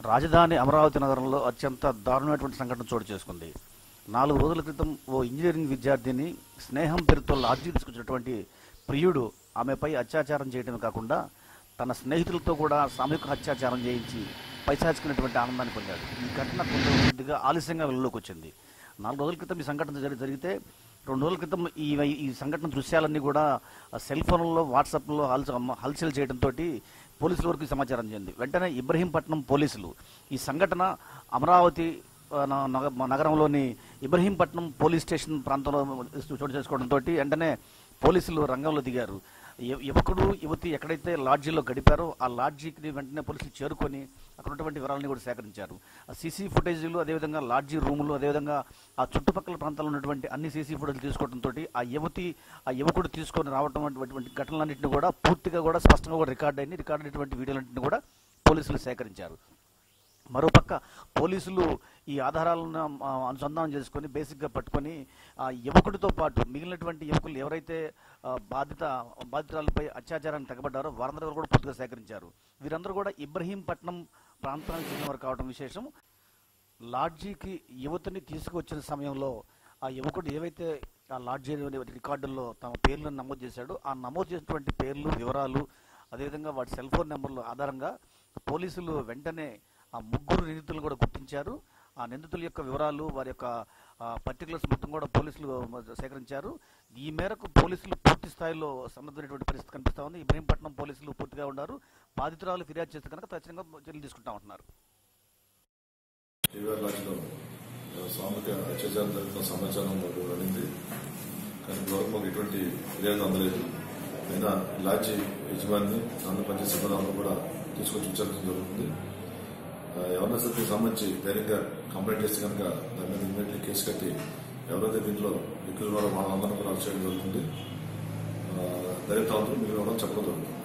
రాజధాని అమరావతి నగరంలో అత్యంత దారుణమైనటువంటి సంఘటన చోటు చేసుకుంది. 4 రోజుల క్రితం ఓ ఇంజనీరింగ్ విద్యార్థిని స్నేహం పేరుతో లాడ్జీ తీసుకొచ్చినటువంటి ప్రియుడు ఆమెపై అత్యాచారం చేయడమే కాకుండా తన స్నేహితులతో కూడా సామూహిక అత్యాచారం చేయించి పైశాచికినటువంటి ఆనందాన్ని పొందాడు. ఈ ఘటన కొద్దిగా ఆలస్యంగా వెలుగులోకి వచ్చింది. 4 రోజుల క్రితం ఈ సంఘటన జరిగితే 2 రోజుల క్రితం ఈ సంఘటన దృశ్యాలన్నీ కూడా సెల్ ఫోన్లలో వాట్సాప్లో హల్చల్ చేయడంతో పోలీసుల వరకు సమాచారం చెందింది. వెంటనే ఇబ్రహీంపట్నం పోలీసులు ఈ సంఘటన అమరావతి నగరంలోని ఇబ్రహీంపట్నం పోలీస్ స్టేషన్ ప్రాంతంలో చోటు చేసుకోవడంతో వెంటనే పోలీసులు రంగంలో దిగారు. యువకుడు యువతి ఎక్కడైతే లాడ్జీలో గడిపారో ఆ లాడ్జీకి వెంటనే పోలీసులు చేరుకొని అక్కడ ఉన్నటువంటి వివరాలని కూడా సేకరించారు. ఆ సీసీ ఫుటేజీలు, అదేవిధంగా లాడ్జీ రూములు, అదేవిధంగా ఆ చుట్టుపక్కల ప్రాంతాల్లో ఉన్నటువంటి అన్ని సీసీ ఫుటేజీలు తీసుకోవడంతో ఆ యువకుడు తీసుకొని రావడం అటువంటి ఘటనలన్నింటినీ కూడా పూర్తిగా కూడా స్పష్టంగా కూడా రికార్డ్ అయినటువంటి వీడియోలన్నింటినీ కూడా పోలీసులు సేకరించారు. మరోపక్క పోలీసులు ఈ ఆధారాలను అనుసంధానం చేసుకొని బేసిక్గా పట్టుకొని ఆ యువకుడితో పాటు మిగిలినటువంటి యువకులు ఎవరైతే బాధితురాలపై అత్యాచారాన్ని తెగబడ్డారో వారందరూ కూడా పూర్తిగా సేకరించారు. వీరందరూ కూడా ఇబ్రహీంపట్నం ప్రాంతానికి చెందినవారు కావడం విశేషం. లాడ్జీకి యువతిని తీసుకువచ్చిన సమయంలో ఆ యువకుడు ఏవైతే ఆ లాడ్జీ రికార్డుల్లో తమ పేర్లను నమోదు చేశాడో ఆ నమోదు చేసినటువంటి పేర్లు, వివరాలు, అదేవిధంగా వాటి సెల్ ఫోన్ నెంబర్ల ఆధారంగా పోలీసులు వెంటనే ఆ 3 నిందితులు కూడా గుర్తించారు. ఆ నిందితుల యొక్క వివరాలు, వారి యొక్క పర్టికులర్స్ మొత్తం కూడా పోలీసులు సేకరించారు. ఈ మేరకు పోలీసులు పూర్తి స్థాయిలో సన్నద్ధమైనటువంటి పరిస్థితి కనిపిస్తూ ఉంది. ఇబ్రహీంపట్నం పోలీసులు పూర్తిగా ఉన్నారు. బాధితురాలు ఫిర్యాదు చేస్తే కనుక ఖచ్చితంగా చర్యలు తీసుకుంటా ఉంటున్నారు. సామూహిక అత్యాచారం జరుగుతున్న సమాచారం అందింది, కానీ గవర్నమెంట్ మాకు ఎటువంటి ఫిర్యాదు అందలేదు. అయినా లాడ్జీ యజమాని, నన్ను పనిచేసే సిబ్బంది కూడా తీసుకొచ్చి విచారించడం జరుగుతుంది. ఎవరైనా సరే సంబంధించి ధైర్యంగా కంప్లైంట్ చేస్తే కనుక దాని మీద ఇమీడియట్లీ కేసు కట్టి ఎవరైతే దీంట్లో దిక్కులు వాళ్ళందరూ కూడా అరెస్ట్ చేయడం జరుగుతుంది. ధైర్యంతో మీరు చెప్పడం జరుగుతుంది.